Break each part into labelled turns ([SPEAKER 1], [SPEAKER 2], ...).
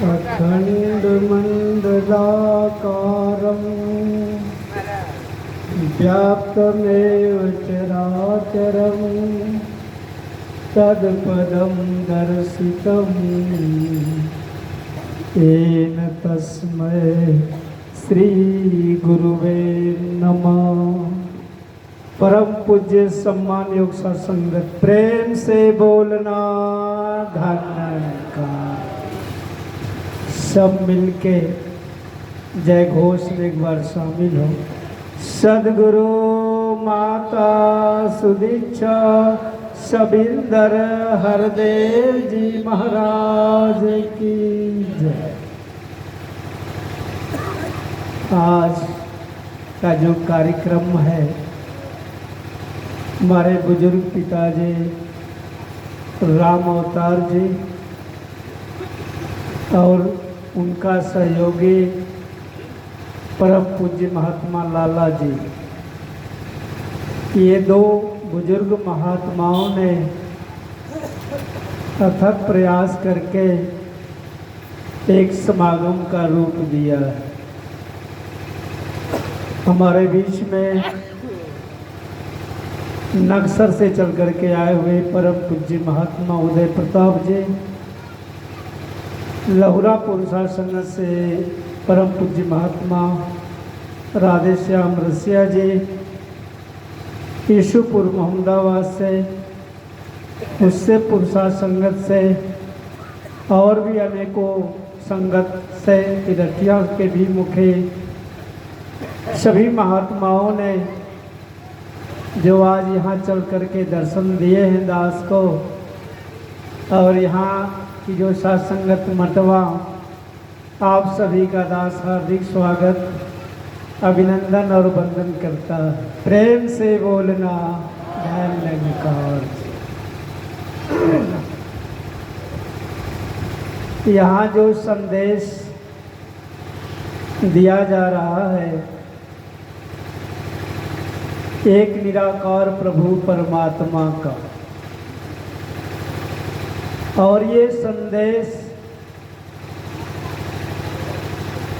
[SPEAKER 1] अखण्डमण्डलाकारं व्याप्तमेव चराचरं तत्पदं दर्शितं येन तस्मै श्री गुरुवे नमः। परम पूज्य सम्मान योग सत्संगत प्रेम से बोलना धन्यकार। सब मिलके जय घोष में एक बार शामिल हो। सदगुरु माता सुदीक्षा सबींदर हरदेव जी महाराज की जय। आज का जो कार्यक्रम है, हमारे बुजुर्ग पिताजी राम अवतार जी और उनका सहयोगी परम पूज्य महात्मा लाला जी, ये दो बुजुर्ग महात्माओं ने अथक प्रयास करके एक समागम का रूप दिया है। हमारे बीच में नक्सर से चल करके आए हुए परम पूज्य महात्मा उदय प्रताप जी, लहुरा पुरुषा संगत से परम पूज्य महात्मा राधेश्याम रसिया जी, ईशुपुर मोहम्मदाबाद से, उससे पुरुषा संगत से और भी अनेकों संगत से तिरथिया के भी मुखे सभी महात्माओं ने जो आज यहाँ चल करके दर्शन दिए हैं दास को, और यहाँ की जो सत्संगत मटवा, आप सभी का दास हार्दिक स्वागत अभिनंदन और वंदन करता है। प्रेम से बोलना धन्यकार। यहाँ जो संदेश दिया जा रहा है, एक निराकार प्रभु परमात्मा का, और ये संदेश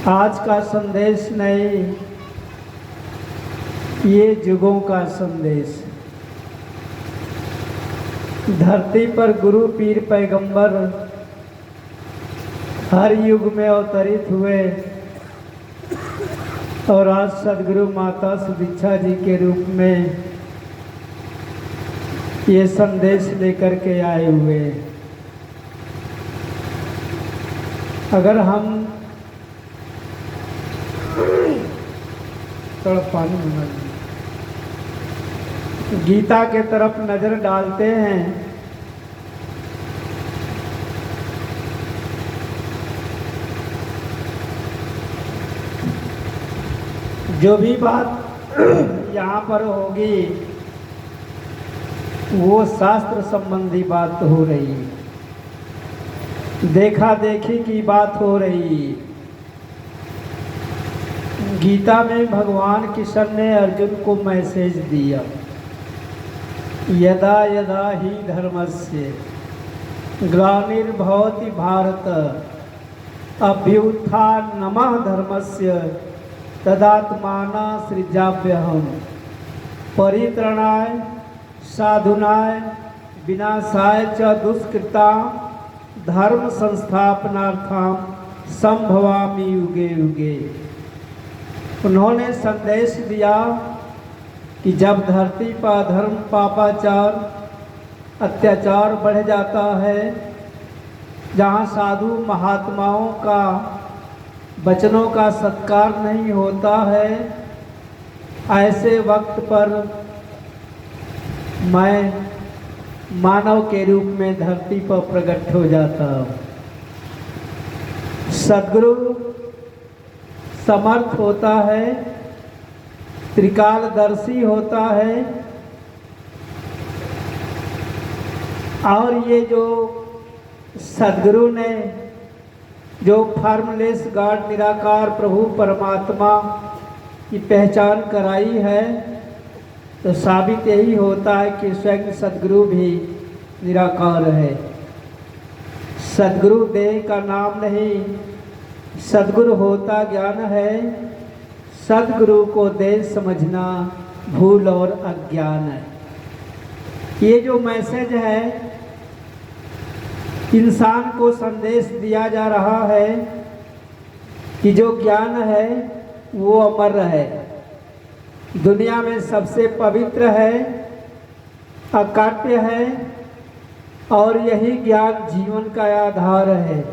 [SPEAKER 1] आज का संदेश नहीं, ये युगों का संदेश। धरती पर गुरु पीर पैगंबर हर युग में अवतरित हुए और आज सदगुरु माता सुदीक्षा जी के रूप में ये संदेश लेकर के आए हुए। अगर हम थोड़ा पानी बना गीता के तरफ नजर डालते हैं, जो भी बात यहाँ पर होगी वो शास्त्र संबंधी बात हो रही है, देखा देखी की बात हो रही है। गीता में भगवान कृष्ण ने अर्जुन को मैसेज दिया, यदा यदा ही धर्मस्य ग्लानिर्भवति भारत अभ्युत्थानमः धर्मस्य तदात्माना सृजाम्यहम् परित्रणाय साधुनाय विनाशाय च दुष्कृतां धर्म संस्थापनार्थां संभवामि युगे युगे। उन्होंने संदेश दिया कि जब धरती पर धर्म पापाचार अत्याचार बढ़ जाता है, जहाँ साधु महात्माओं का वचनों का सत्कार नहीं होता है, ऐसे वक्त पर मैं मानव के रूप में धरती पर प्रकट हो जाता हूँ। सद्गुरु समर्थ होता है, त्रिकालदर्शी होता है, और ये जो सद्गुरु ने जो फार्मलेस गॉड निराकार प्रभु परमात्मा की पहचान कराई है, तो साबित यही होता है कि स्वयं सद्गुरु भी निराकार है। सद्गुरु देह का नाम नहीं, सद्गुरु होता ज्ञान है। सद्गुरु को देह समझना भूल और अज्ञान है। ये जो मैसेज है, इंसान को संदेश दिया जा रहा है कि जो ज्ञान है वो अमर है, दुनिया में सबसे पवित्र है, अकाट्य है और यही ज्ञान जीवन का आधार है।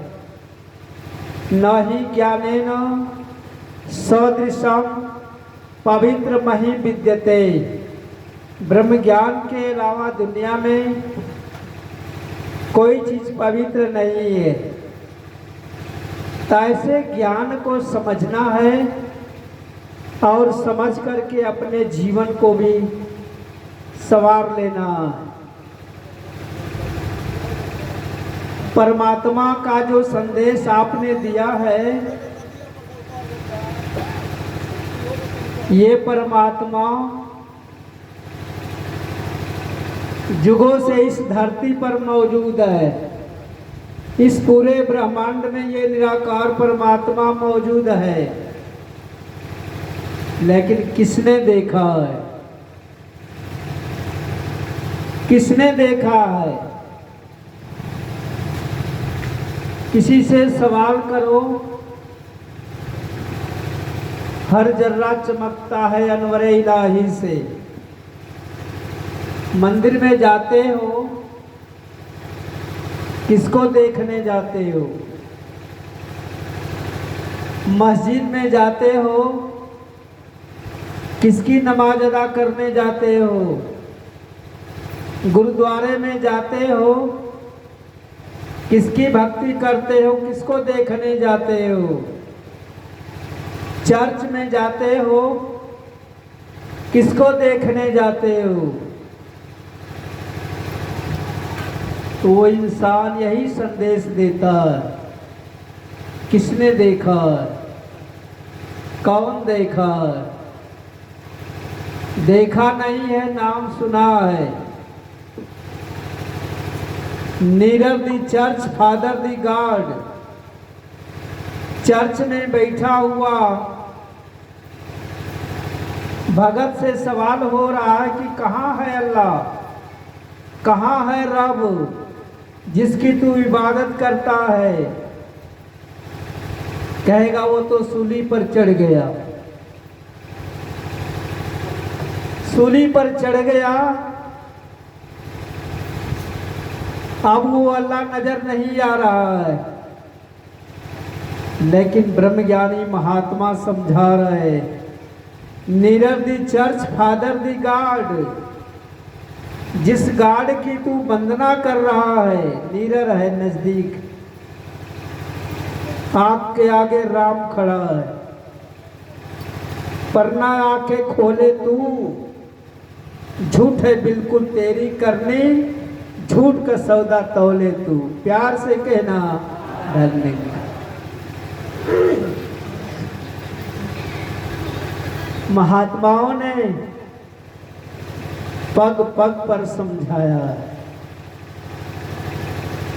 [SPEAKER 1] न ही ज्ञानेन सदृशम पवित्र महि विद्यते। ब्रह्म ज्ञान के अलावा दुनिया में कोई चीज पवित्र नहीं है। तो ऐसे ज्ञान को समझना है और समझ करके अपने जीवन को भी संवार लेना है। परमात्मा का जो संदेश आपने दिया है, ये परमात्मा युगों से इस धरती पर मौजूद है। इस पूरे ब्रह्मांड में ये निराकार परमात्मा मौजूद है, लेकिन किसने देखा है? किसने देखा है? किसी से सवाल करो। हर जर्रा चमकता है अनवरे इलाही से। मंदिर में जाते हो, किसको देखने जाते हो? मस्जिद में जाते हो, किसकी नमाज अदा करने जाते हो? गुरुद्वारे में जाते हो, किसकी भक्ति करते हो? किसको देखने जाते हो? चर्च में जाते हो, किसको देखने जाते हो? तो वो इंसान यही संदेश देता है। किसने देखा? कौन देखा? देखा नहीं है, नाम सुना है। नीरव दी चर्च फादर दी गॉड। चर्च में बैठा हुआ भगत से सवाल हो रहा है कि कहाँ है अल्लाह, कहाँ है रब जिसकी तू इबादत करता है? कहेगा वो तो सूली पर चढ़ गया। सूली पर चढ़ गया, अब वो अल्लाह नजर नहीं आ रहा है। लेकिन ब्रह्मज्ञानी महात्मा समझा रहे, नीरव दी चर्च फादर दी गॉड। जिस गॉड की तू वंदना कर रहा है, नीरव है नजदीक, आंख के आगे राम खड़ा है। पर ना आंखें खोले तू, झूठ है बिल्कुल तेरी करनी, झूठ का सौदा तौले तू। प्यार से कहना डरने का। महात्माओं ने पग पग पर समझाया।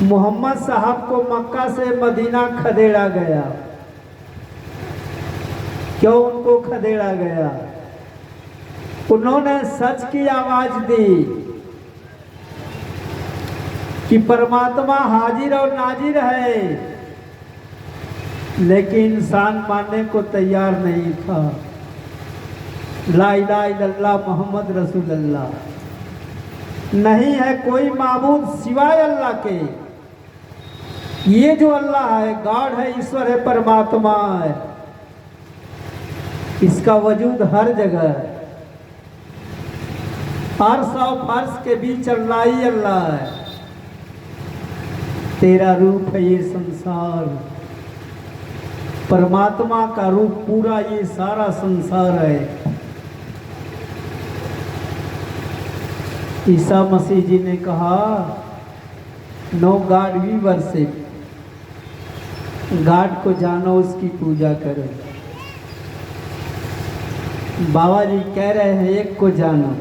[SPEAKER 1] मोहम्मद साहब को मक्का से मदीना खदेड़ा गया। क्यों उनको खदेड़ा गया? उन्होंने सच की आवाज दी कि परमात्मा हाजिर और नाजिर है, लेकिन इंसान मानने को तैयार नहीं था। ला इलाहा इल्लल्लाह मोहम्मद रसूलुल्लाह, नहीं है कोई माबूद सिवाय अल्लाह के। ये जो अल्लाह है, गॉड है, ईश्वर है, परमात्मा है, इसका वजूद हर जगह है। अर्श और फर्श के बीच अल्लाह ही अल्लाह है। तेरा रूप है ये संसार, परमात्मा का रूप पूरा ये सारा संसार है। ईसा मसीह जी ने कहा, no god we worship, god को जानो, उसकी पूजा करो। बाबा जी कह रहे हैं एक को जानो,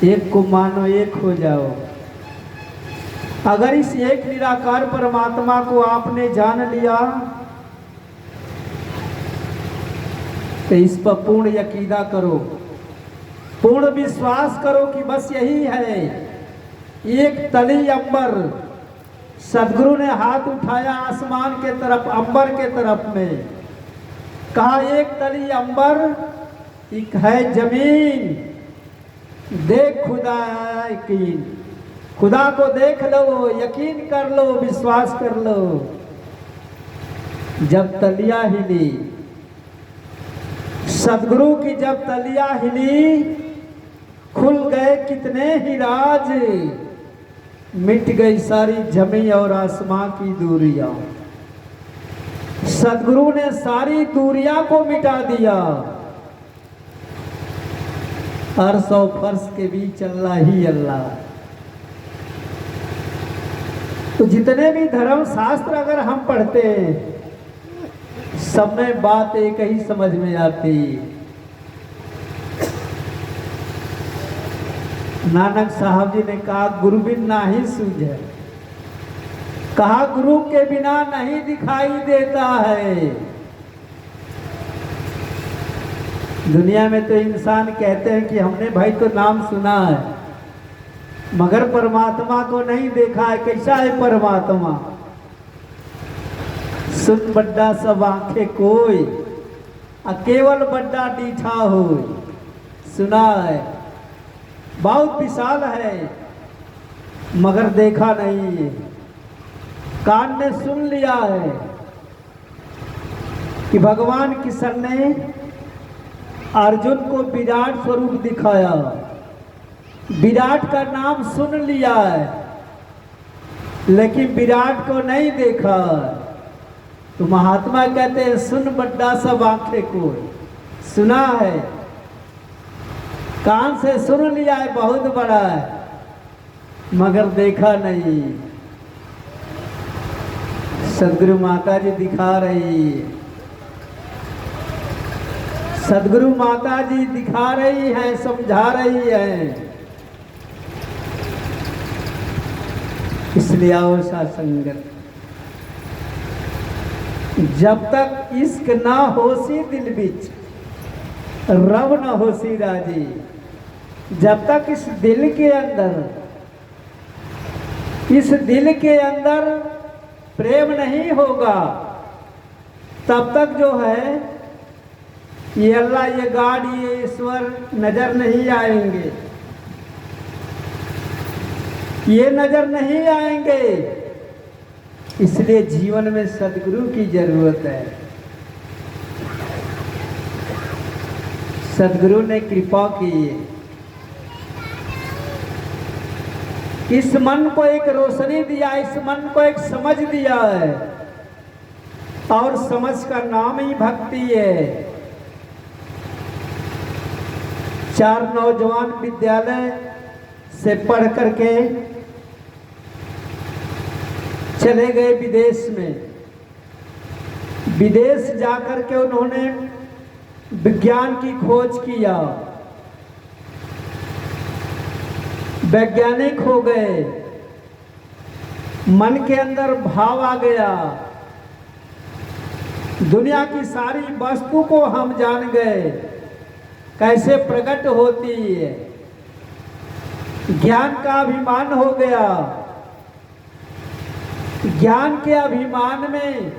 [SPEAKER 1] एक को मानो, एक हो जाओ। अगर इस एक निराकार परमात्मा को आपने जान लिया तो इस पर पूर्ण यकीदा करो, पूर्ण विश्वास करो कि बस यही है। एक तली अंबर, सदगुरु ने हाथ उठाया आसमान के तरफ, अंबर के तरफ में, कहा एक तली अंबर, एक है जमीन, देख खुदा यकीन, खुदा को देख लो, यकीन कर लो, विश्वास कर लो। जब तलिया हिली, सदगुरु की जब तलिया हिली, खुल गए कितने ही राज, मिट गई सारी जमीन और आसमां की दूरियां। सदगुरु ने सारी दूरियां को मिटा दिया। अर्श और फर्श के बीच अल्लाह ही अल्लाह। तो जितने भी धर्म शास्त्र अगर हम पढ़ते सब में बात एक ही समझ में आती। नानक साहब जी ने कहा गुरु बिन नाही सूझे, कहा गुरु के बिना नहीं दिखाई देता है। दुनिया में तो इंसान कहते हैं कि हमने भाई तो नाम सुना है मगर परमात्मा को नहीं देखा है। कैसा है परमात्मा? सुन बड्डा सब आंखें कोई, केवल बड्डा डीठा हो। सुना है, बहुत विशाल है मगर देखा नहीं है। कान ने सुन लिया है कि भगवान किशन ने अर्जुन को विराट स्वरूप दिखाया, विराट का नाम सुन लिया है लेकिन विराट को नहीं देखा। तो महात्मा कहते हैं सुन बड्डा सब आंखें को, सुना है, कान से सुन लिया है, बहुत बड़ा है मगर देखा नहीं। सदगुरु माता जी दिखा रही है, सदगुरु माता जी दिखा रही है, समझा रही है। इसलिए आओ सा संगत, जब तक इश्क ना होसी दिल बिच रब न होसी राजी। जब तक इस दिल के अंदर, इस दिल के अंदर प्रेम नहीं होगा तब तक जो है ये अल्लाह, ये गॉड, ये ईश्वर नजर नहीं आएंगे, ये नजर नहीं आएंगे। इसलिए जीवन में सदगुरु की जरूरत है। सदगुरु ने कृपा की, इस मन को एक रोशनी दिया, इस मन को एक समझ दिया है और समझ का नाम ही भक्ति है। 4 नौजवान विद्यालय से पढ़ करके चले गए विदेश में। विदेश जाकर के उन्होंने विज्ञान की खोज किया, वैज्ञानिक हो गए, मन के अंदर भाव आ गया, दुनिया की सारी वस्तु को हम जान गए कैसे प्रकट होती है, ज्ञान का अभिमान हो गया। ज्ञान के अभिमान में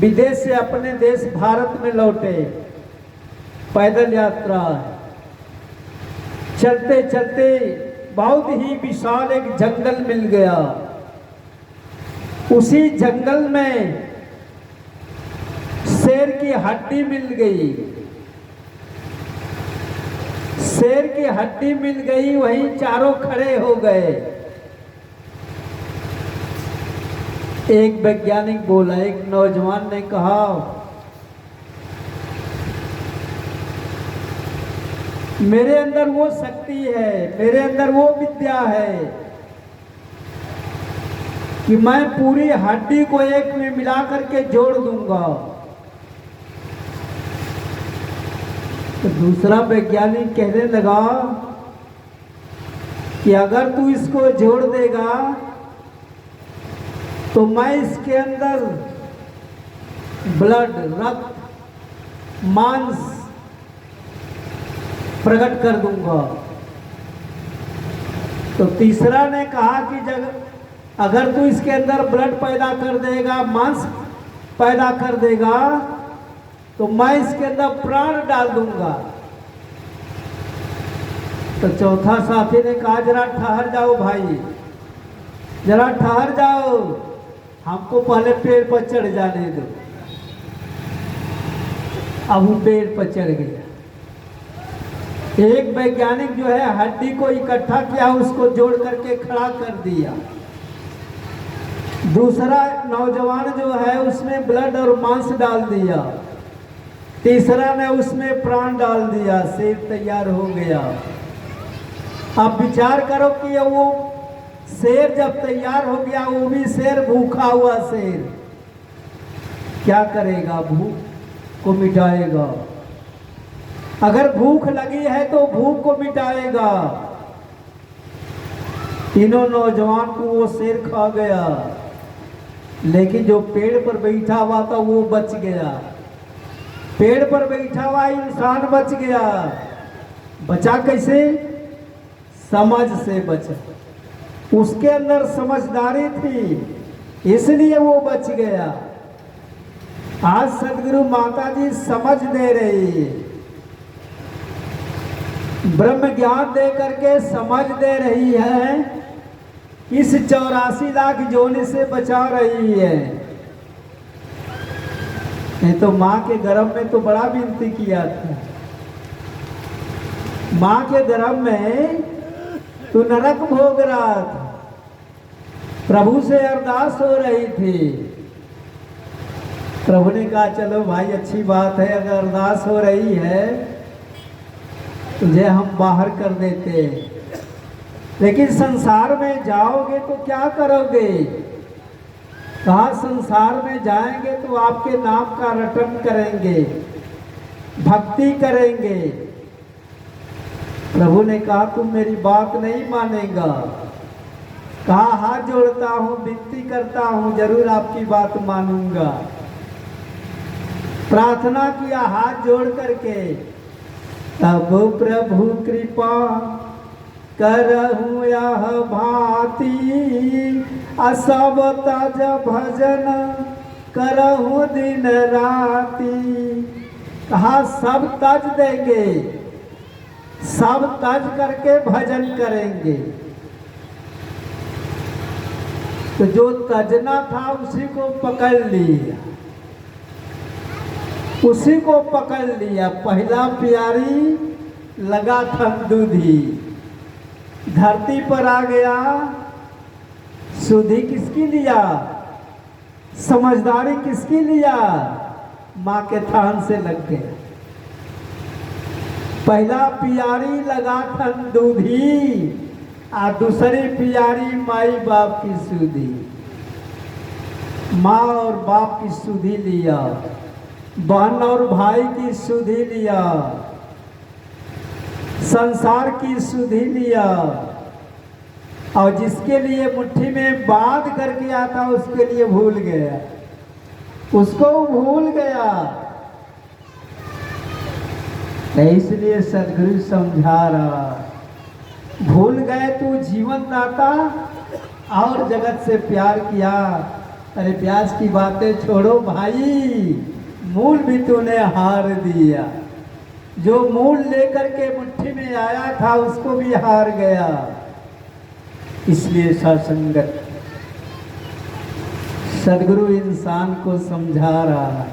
[SPEAKER 1] विदेश से अपने देश भारत में लौटे। पैदल यात्रा, चलते चलते बहुत ही विशाल एक जंगल मिल गया। उसी जंगल में शेर की हड्डी मिल गई, शेर की हड्डी मिल गई, वहीं चारों खड़े हो गए। एक वैज्ञानिक बोला, एक नौजवान ने कहा मेरे अंदर वो शक्ति है, मेरे अंदर वो विद्या है कि मैं पूरी हड्डी को एक में मिला करके जोड़ दूंगा। तो दूसरा वैज्ञानिक कहने लगा कि अगर तू इसको जोड़ देगा तो मैं इसके अंदर ब्लड, रक्त, मांस प्रकट कर दूंगा। तो तीसरा ने कहा कि अगर तू इसके अंदर ब्लड पैदा कर देगा, मांस पैदा कर देगा, तो मैं इसके अंदर प्राण डाल दूंगा। तो चौथा साथी ने कहा जरा ठहर जाओ भाई, जरा ठहर जाओ, हमको पहले पेड़ पर चढ़ जाने दो। अब वो पेड़ पर चढ़ गया। एक वैज्ञानिक जो है हड्डी को इकट्ठा किया, उसको जोड़ करके खड़ा कर दिया। दूसरा नौजवान जो है उसने ब्लड और मांस डाल दिया। तीसरा ने उसमें प्राण डाल दिया। शेर तैयार हो गया। अब विचार करो कि वो शेर जब तैयार हो गया, वो भी शेर, भूखा हुआ शेर, क्या करेगा? भूख को मिटाएगा। अगर भूख लगी है तो भूख को मिटाएगा। तीनों नौजवान को वो शेर खा गया, लेकिन जो पेड़ पर बैठा हुआ था वो बच गया। पेड़ पर बैठा हुआ इंसान बच गया। बचा कैसे? समझ से बचा। उसके अंदर समझदारी थी, इसलिए वो बच गया। आज सदगुरु माता जी समझ दे रही है, ब्रह्म ज्ञान दे करके समझ दे रही है, इस 84 लाख जोनि से बचा रही है। नहीं तो माँ के गर्भ में तो बड़ा विनती किया था, माँ के गर्भ में तो नरक भोग रहा था, प्रभु से अरदास हो रही थी। प्रभु ने कहा चलो भाई अच्छी बात है, अगर अरदास हो रही है तुझे हम बाहर कर देते, लेकिन संसार में जाओगे तो क्या करोगे? कहा संसार में जाएंगे तो आपके नाम का रटन करेंगे, भक्ति करेंगे। प्रभु ने कहा तुम मेरी बात नहीं मानेगा। कहा हाथ जोड़ता हूँ, विनती करता हूँ, जरूर आपकी बात मानूंगा। प्रार्थना किया हाथ जोड़ करके, तब प्रभु कृपा करहूँ यह भांति, सब तज भजन करहूँ दिन राति। कहा सब तज देंगे, सब तज करके भजन करेंगे। तो जो तजना था उसी को पकड़ लिया, उसी को पकड़ लिया। पहला प्यारी लगा था दूधी, धरती पर आ गया। सुधी किसकी लिया? समझदारी किसकी लिया? माँ के थान से लग गया। पहला प्यारी लगा था दूधी, और दूसरी प्यारी माई बाप की सुधी। माँ और बाप की सुधी लिया, बहन और भाई की सुधी लिया, संसार की सुधी लिया, और जिसके लिए मुट्ठी में बांध करके आता उसके लिए भूल गया, उसको भूल गया। इसलिए सदगुरु समझा रहा, भूल गए तू जीवन दाता और जगत से प्यार किया। अरे प्यास की बातें छोड़ो भाई, मूल भी तूने हार दिया। जो मूल लेकर के मुट्ठी में आया था उसको भी हार गया। इसलिए सत्संगत सदगुरु इंसान को समझा रहा है,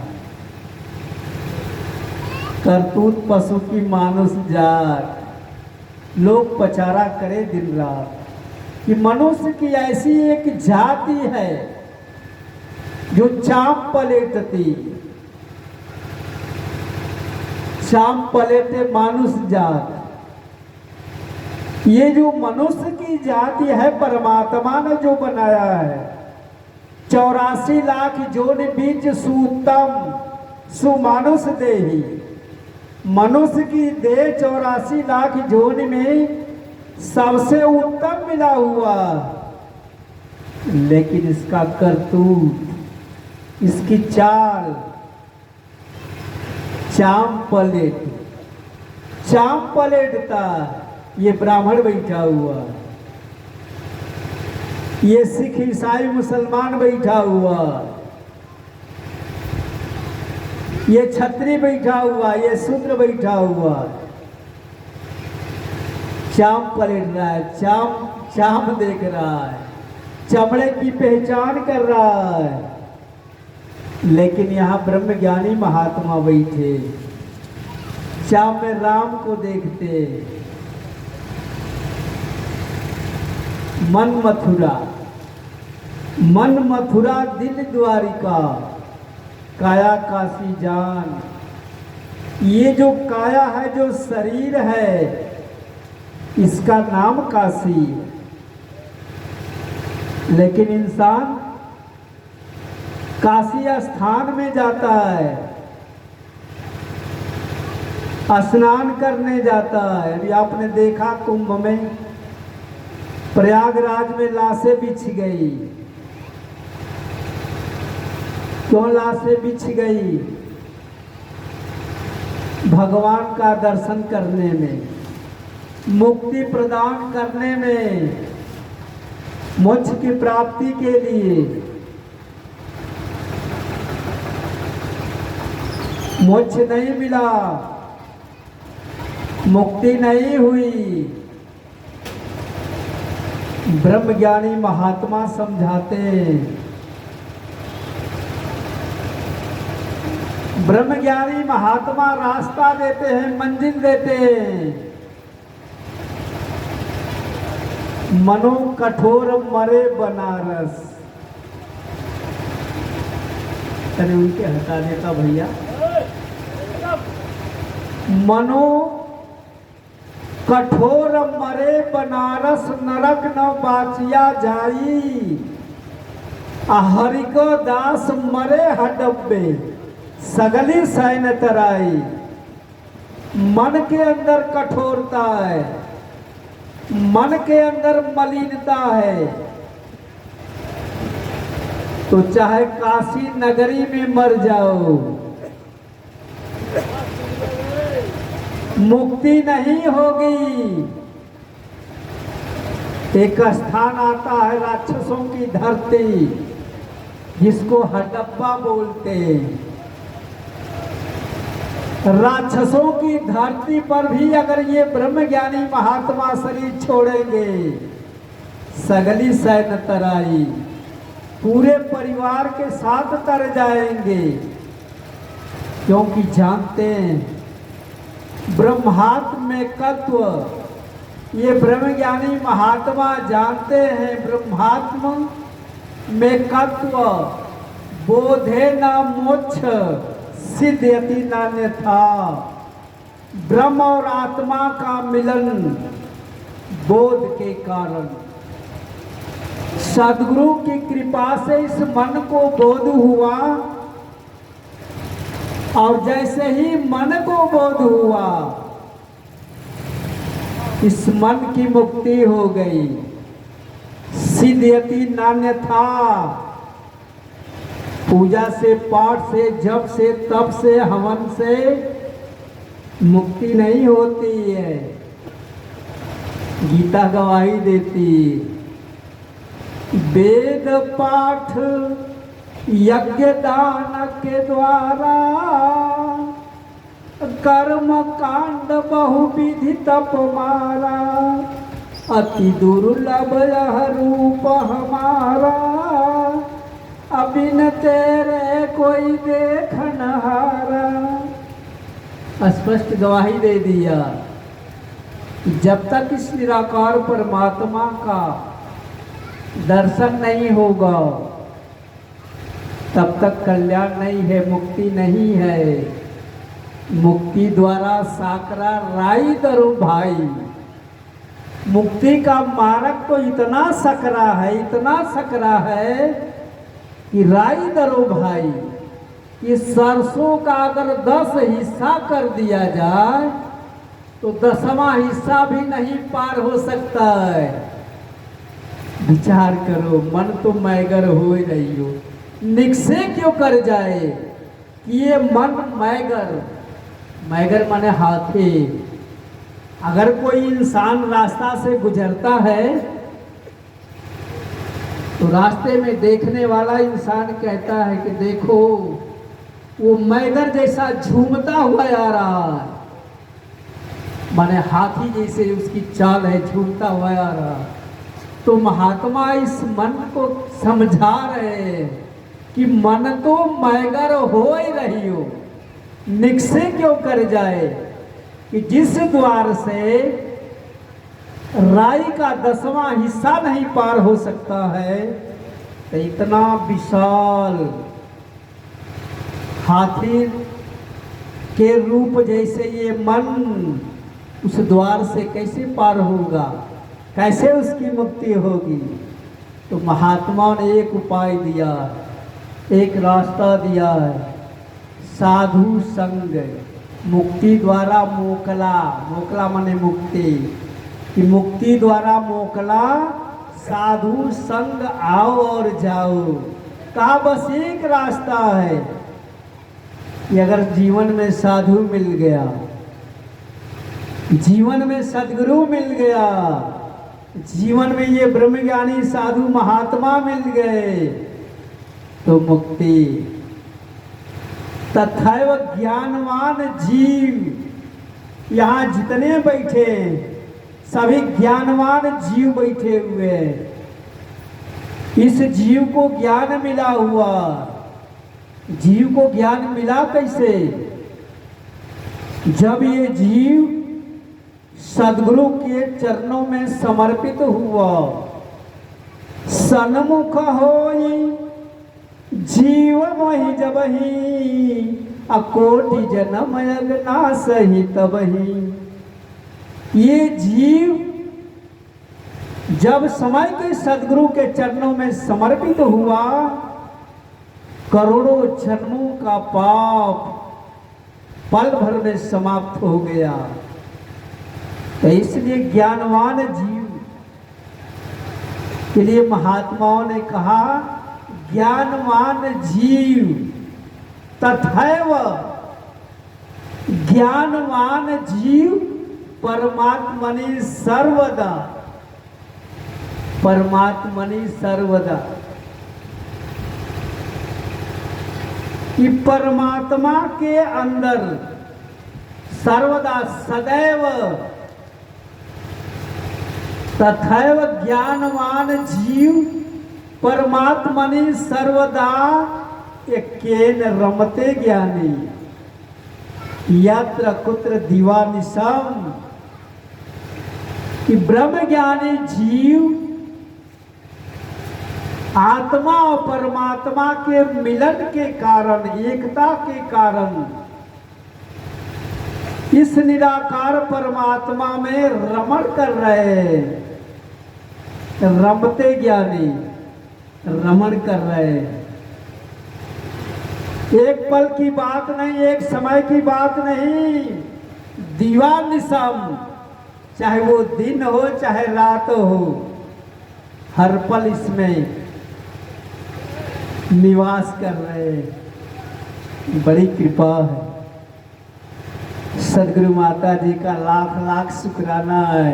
[SPEAKER 1] करतूत पशु की मानुष जात, लोग पचारा करे दिन रात, कि मनुष्य की ऐसी एक जाति है जो चाम पलेटती, चाम पलेटे मानुष जात। ये जो मनुष्य की जाति है परमात्मा ने जो बनाया है, 84 लाख जोनि बीच सुतम सुमानुष देही। मनुष्य की देह 84 लाख जोनि में सबसे उत्तम मिला हुआ। लेकिन इसका करतूत, इसकी चाल चाम पलेटता। ये ब्राह्मण बैठा हुआ, ये सिख ईसाई मुसलमान बैठा हुआ, ये छत्री बैठा हुआ, ये शूद्र बैठा हुआ, चाम पलट रहा है, चाम देख रहा है, चमड़े की पहचान कर रहा है। लेकिन यहाँ ब्रह्मज्ञानी महात्मा बैठे, चाम में राम को देखते। मन मथुरा दिल द्वारिका, काया काशी जान। ये जो काया है, जो शरीर है, इसका नाम काशी। लेकिन इंसान काशी स्थान में जाता है, स्नान करने जाता है। अभी आपने देखा कुंभ में, प्रयागराज में लाशें बिछ गई। क्यों लाशें बिछ गई? भगवान का दर्शन करने में, मुक्ति प्रदान करने में, मोक्ष की प्राप्ति के लिए। मोक्ष नहीं मिला, मुक्ति नहीं हुई। ब्रह्मज्ञानी महात्मा समझाते हैं, ब्रह्मज्ञानी महात्मा रास्ता देते हैं, मंजिल देते हैं। मनो कठोर मरे बनारस। अरे उनके हटा देता भैया। मनो कठोर मरे बनारस, नरक न बाचिया जाई। हरिको दास मरे हडब्बे, सगली सैन तराई। मन के अंदर कठोरता है, मन के अंदर मलिनता है, तो चाहे काशी नगरी में मर जाओ, मुक्ति नहीं होगी। एक स्थान आता है राक्षसों की धरती, जिसको हडब्बा बोलते हैं। राक्षसों की धरती पर भी अगर ये ब्रह्मज्ञानी महात्मा शरीर छोड़ेंगे, सगली सैन तराई, पूरे परिवार के साथ तर जाएंगे। क्योंकि जानते हैं ब्रह्मात्म में तत्व, ये ब्रह्मज्ञानी महात्मा जानते हैं ब्रह्मात्म में तत्व। बोधे न मोक्ष सिद्ध्यति नान्यथा। ब्रह्म और आत्मा का मिलन बोध के कारण, सद्गुरु की कृपा से इस मन को बोध हुआ, और जैसे ही मन को बोध हुआ, इस मन की मुक्ति हो गई। सिद्ध्यति नान्यथा। पूजा से, पाठ से, जप से, तप से, हवन से मुक्ति नहीं होती है। गीता गवाही देती, वेद पाठ यज्ञ दान के द्वारा, कर्म कांड बहुविधि तप मारा। अति दुर्लभ यह रूप हमारा, अबिन तेरे कोई देखन हारा। स्पष्ट गवाही दे दिया, जब तक इस निराकार परमात्मा का दर्शन नहीं होगा, तब तक कल्याण नहीं है, मुक्ति नहीं है। मुक्ति द्वारा साकरा राई दरो भाई। मुक्ति का मार्ग तो इतना सकरा है, इतना सकरा है कि राई दरो भाई। इस सरसों का अगर 10 हिस्सा कर दिया जाए, तो 10वां हिस्सा भी नहीं पार हो सकता है।
[SPEAKER 2] विचार करो, मन तो मैगर हो ही रही हो, निकसे क्यों कर जाए कि ये मन मैगर, मैगर माने हाथी। अगर कोई इंसान रास्ता से गुजरता है तो रास्ते में देखने वाला इंसान कहता है कि देखो वो मैगर जैसा झूमता हुआ आ रहा है, माने हाथी जैसे उसकी चाल है, झूमता हुआ आ रहा है। तो महात्मा इस मन को समझा रहे हैं कि मन तो मैगर हो ही रही हो, निकसे क्यों कर जाए कि जिस द्वार से राई का 10वां हिस्सा नहीं पार हो सकता है, तो इतना विशाल हाथी के रूप जैसे ये मन उस द्वार से कैसे पार होगा, कैसे उसकी मुक्ति होगी। तो महात्मा ने एक उपाय दिया, एक रास्ता दिया है, साधु संग। मुक्ति द्वारा मोकला, मोकला माने मुक्ति, कि मुक्ति द्वारा मोकला साधु संग आओ और जाओ। कहा बस एक रास्ता है कि अगर जीवन में साधु मिल गया, जीवन में सदगुरु मिल गया, जीवन में ये ब्रह्मज्ञानी साधु महात्मा मिल गए तो मुक्ति। तथैव ज्ञानवान जीव, यहाँ जितने बैठे सभी ज्ञानवान जीव बैठे हुए हैं। इस जीव को ज्ञान मिला हुआ, जीव को ज्ञान मिला कैसे? जब ये जीव सद्गुरु के चरणों में समर्पित हुआ, सन्मुख होई जीव मोहि जबहि, अकोटि जन्म अगना सही तबहि। ये जीव जब समय के सद्गुरु के चरणों में समर्पित हुआ, करोड़ों जन्मों का पाप पल भर में समाप्त हो गया। तो इसलिए ज्ञानवान जीव के लिए महात्माओं ने कहा, ज्ञानवान जीव तथैव ज्ञानवान जीव परमात्मनि सर्वदा, परमात्मनि सर्वदा। कि परमात्मा के अंदर सर्वदा सदैव, तथैव ज्ञानवान जीव परमात्मनि सर्वदा एकेन रमते ज्ञानी, यत्र कुत्र दिवानिशम। कि ब्रह्म ज्ञानी जीव आत्मा और परमात्मा के मिलन के कारण, एकता के कारण इस निराकार परमात्मा में रमण कर रहे हैं। रमते ज्ञानी रमण कर रहे हैं। एक पल की बात नहीं, एक समय की बात नहीं, दिवानिशम, चाहे वो दिन हो चाहे रात हो, हर पल इसमें निवास कर रहे हैं। बड़ी कृपा है, सदगुरु माता जी का लाख लाख शुक्राना है।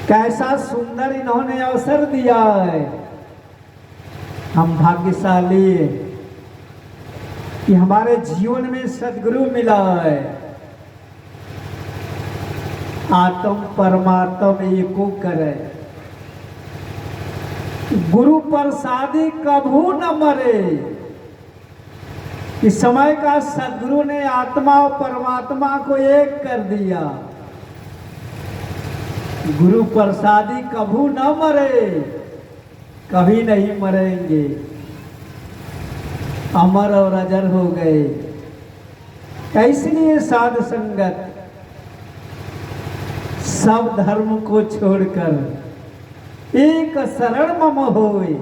[SPEAKER 2] कैसा सुंदर इन्होंने अवसर दिया है। हम भाग्यशाली हैं कि हमारे जीवन में सदगुरु मिला है। आत्म परमात्म एको करे, गुरु प्रसादी कभू न मरे। इस समय का सदगुरु ने आत्मा और परमात्मा को एक कर दिया। गुरु प्रसादी कभू न मरे, कभी नहीं मरेंगे, अमर और अजर हो गए। इसलिए साध संगत सब धर्म को छोड़कर एक शरण मम होए,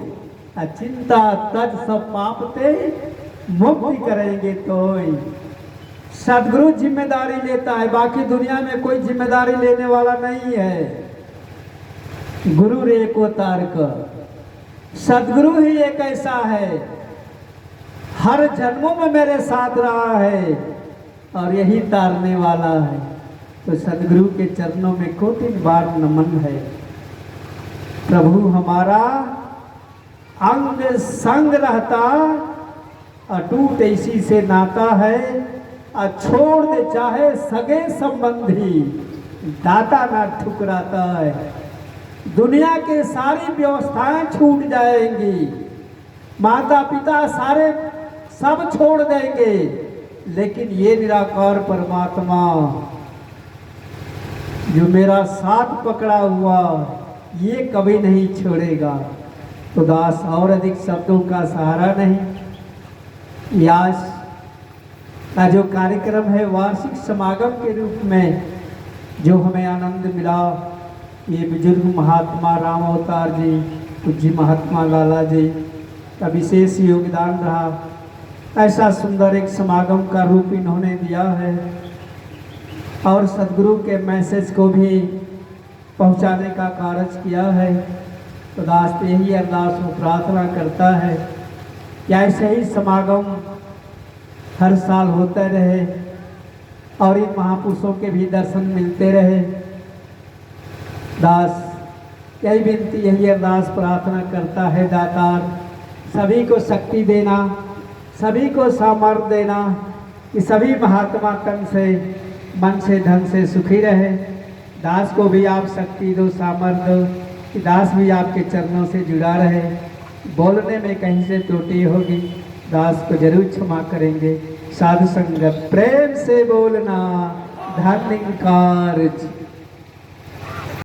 [SPEAKER 2] अचिंता तज सब पाप ते मुक्ति करेंगे। तो सदगुरु जिम्मेदारी लेता है, बाकी दुनिया में कोई जिम्मेदारी लेने वाला नहीं है। गुरु रे को तारक। सदगुरु ही एक ऐसा है, हर जन्मों में मेरे साथ रहा है और यही तारने वाला है। तो सदगुरु के चरणों में कोटि बार नमन है। प्रभु हमारा अंग संग रहता, अटूट इसी से नाता है। छोड़ दे चाहे सगे संबंधी, दाता ना ठुकराता है। दुनिया के सारी व्यवस्थाएं छूट जाएंगी, माता पिता सारे सब छोड़ देंगे, लेकिन ये निराकार परमात्मा जो मेरा साथ पकड़ा हुआ, ये कभी नहीं छोड़ेगा। तो दास और अधिक शब्दों का सहारा नहीं। यास का जो कार्यक्रम है वार्षिक समागम के रूप में जो हमें आनंद मिला, ये बुजुर्ग महात्मा राम अवतार जी, पूज्य महात्मा लाला जी का विशेष योगदान रहा। ऐसा सुंदर एक समागम का रूप इन्होंने दिया है और सदगुरु के मैसेज को भी पहुंचाने का कार्य किया है। तो दास यही अरदास और प्रार्थना करता है कि ऐसे ही समागम हर साल होते रहे और इन महापुरुषों के भी दर्शन मिलते रहे। दास यही विनती, यही अरदास प्रार्थना करता है दातार सभी को शक्ति देना, सभी को सामर्थ्य देना कि सभी महात्मा तन से मन से धन से सुखी रहे। दास को भी आप शक्ति दो, सामर्थ्य दो कि दास भी आपके चरणों से जुड़ा रहे। बोलने में कहीं से त्रुटि होगी, दास को जरूर क्षमा करेंगे। साधु संगत प्रेम से बोलना, धन्यकार।